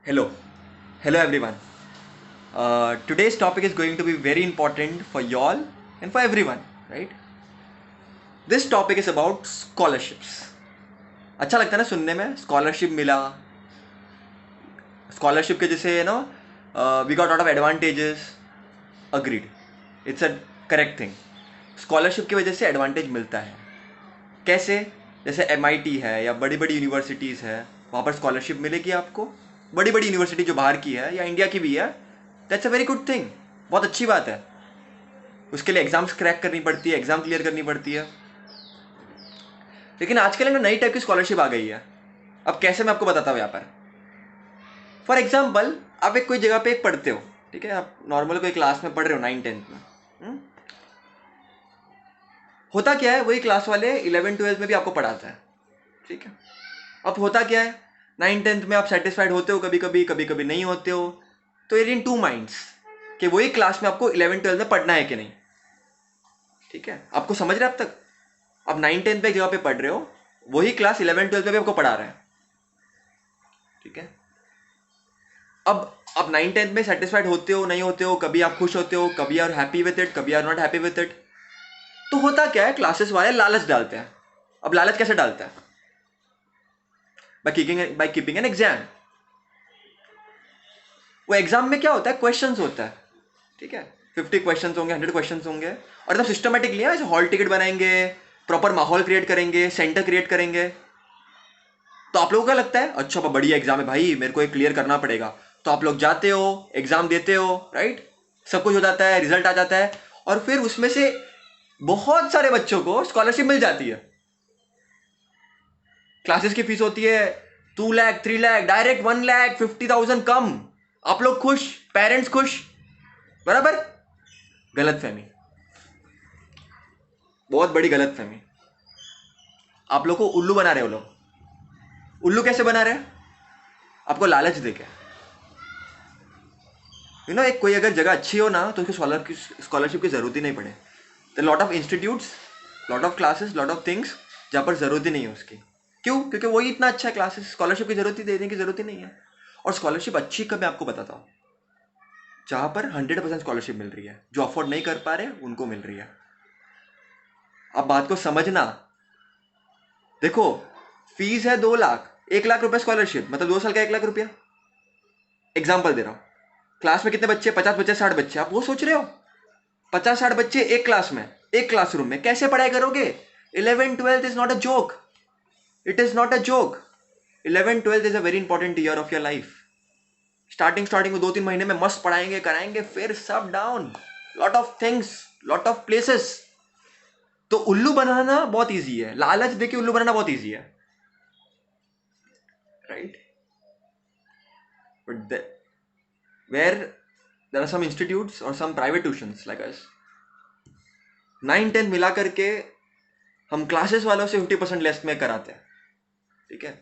Hello, hello everyone. Today's topic is going to be very important for y'all and for everyone, right? This topic is about scholarships. अच्छा लगता है ना सुनने में, scholarship मिला, scholarship के जैसे no we got lot of advantages. Agreed, it's a correct thing. Scholarship की वजह से एडवांटेज मिलता है. कैसे? जैसे MIT है या बड़ी बड़ी यूनिवर्सिटीज़ है, वहाँ पर स्कॉलरशिप मिलेगी आपको. बड़ी बड़ी यूनिवर्सिटी जो बाहर की है या इंडिया की भी है, that's a very good thing. बहुत अच्छी बात है. उसके लिए एग्जाम्स क्रैक करनी पड़ती है, एग्जाम क्लियर करनी पड़ती है. लेकिन आजकल ना नई टाइप की स्कॉलरशिप आ गई है. अब कैसे, मैं आपको बताता हूँ यहाँ पर. फॉर एग्जाम्पल, आप एक कोई जगह पे एक पढ़ते हो, ठीक है, आप नॉर्मल कोई क्लास में पढ़ रहे हो 9th-10th में. होता क्या है, वही क्लास वाले 11th-12th में भी आपको पढ़ाता है, ठीक है. अब होता क्या है, 9th-10th में आप सेटिस्फाइड होते हो, कभी कभी कभी कभी नहीं होते हो. तो ये इन टू माइंड्स कि वही क्लास में आपको 11th-12th में पढ़ना है कि नहीं. ठीक है, आपको समझ रहे हैं अब तक? आप 9th-10th पे एक जगह पे पढ़ रहे हो, वही क्लास 11th-12th में भी आपको पढ़ा रहा है. ठीक है. अब आप 9th-10th में सेटिस्फाइड होते हो, नहीं होते हो, कभी आप खुश होते हो, कभी आर हैप्पी विद इट, कभी are not happy with it. तो होता क्या है, क्लासेस वाले लालच डालते हैं. अब लालच कैसे डालता है? By keeping an exam. वो एग्जाम में क्या होता है, क्वेश्चंस होता है. ठीक है, 50 क्वेश्चंस होंगे, 100 क्वेश्चंस होंगे, और एकदम सिस्टमेटिकली ऐसे हॉल टिकट बनाएंगे, प्रॉपर माहौल क्रिएट करेंगे, सेंटर क्रिएट करेंगे. तो आप लोगों को क्या लगता है, अच्छा बढ़िया एग्जाम है भाई, मेरे को ये क्लियर करना पड़ेगा. तो आप लोग जाते हो, एग्जाम देते हो, राइट. सब कुछ हो जाता है, रिजल्ट आ जाता है, और फिर उसमें से बहुत सारे बच्चों को स्कॉलरशिप मिल जाती है. क्लासेस की फीस होती है 2 लाख 3 लाख, डायरेक्ट 1,50,000 कम. आप लोग खुश, पेरेंट्स खुश. बराबर. गलत फहमी, बहुत बड़ी गलत फहमी. आप लोग को उल्लू बना रहे हो. लोग उल्लू कैसे बना रहे हैं? आपको लालच देके. एक कोई अगर जगह अच्छी हो ना, तो उसकी स्कॉलरशिप की जरूरत ही नहीं पड़े. The lot of institutes, lot of classes, lot of things जहाँ पर जरूरत ही नहीं है उसकी. क्यों? क्योंकि वही इतना अच्छा क्लासेस, स्कॉलरशिप की जरूरत ही देने की जरूरत ही नहीं है. और स्कॉलरशिप अच्छी कब, मैं आपको बताता हूँ. जहाँ पर 100% स्कॉलरशिप मिल रही है, जो अफोर्ड नहीं कर पा रहे उनको मिल रही है. आप बात को समझना. देखो, फीस है 2 लाख, 1 लाख रुपए स्कॉलरशिप, मतलब 2 साल का 1 लाख रुपया. एग्जाम्पल दे रहा हूँ. क्लास में कितने बच्चे? 50 बच्चे, 60 बच्चे. आप वो सोच रहे हो, 50-60 बच्चे एक क्लास में, एक क्लासरूम में कैसे पढ़ाई करोगे? 11th-12th is not a joke. It is not a joke. 11th-12th is a very important year of your life. Starting में 2-3 महीने में मस्त पढ़ाएंगे कराएंगे, फिर सब down. Lot of things, lot of places. तो उल्लू बनाना बहुत ईजी है, लालच देके उल्लू बनाना बहुत ईजी है, right. But where there are some institutes or some private tuitions like us, 9-10 मिला करके हम क्लासेस वालों से 50% लेस में कराते हैं. ठीक है,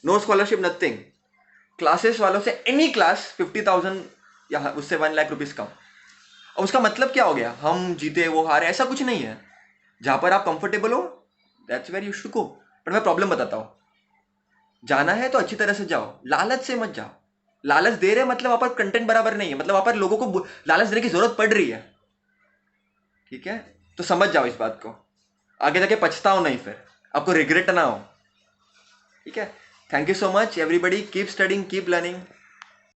नो स्कॉलरशिप नथिंग. क्लासेस वालों से एनी क्लास 50,000 या उससे 1 लाख रुपीज कम. अब उसका मतलब क्या हो गया, हम जीते वो हारे, ऐसा कुछ नहीं है. जहां पर आप कंफर्टेबल हो, that's where you should go. But मैं प्रॉब्लम बताता हूँ. जाना है तो अच्छी तरह से जाओ, लालच से मत जाओ. लालच दे रहे मतलब वहां पर कंटेंट बराबर नहीं है, मतलब वहां पर लोगों को लालच देने की जरूरत पड़ रही है. ठीक है, तो समझ जाओ इस बात को, आगे जाके पछताओ नहीं, फिर आपको रिग्रेट ना हो. ठीक है. Thank you so much everybody. Keep studying, keep learning.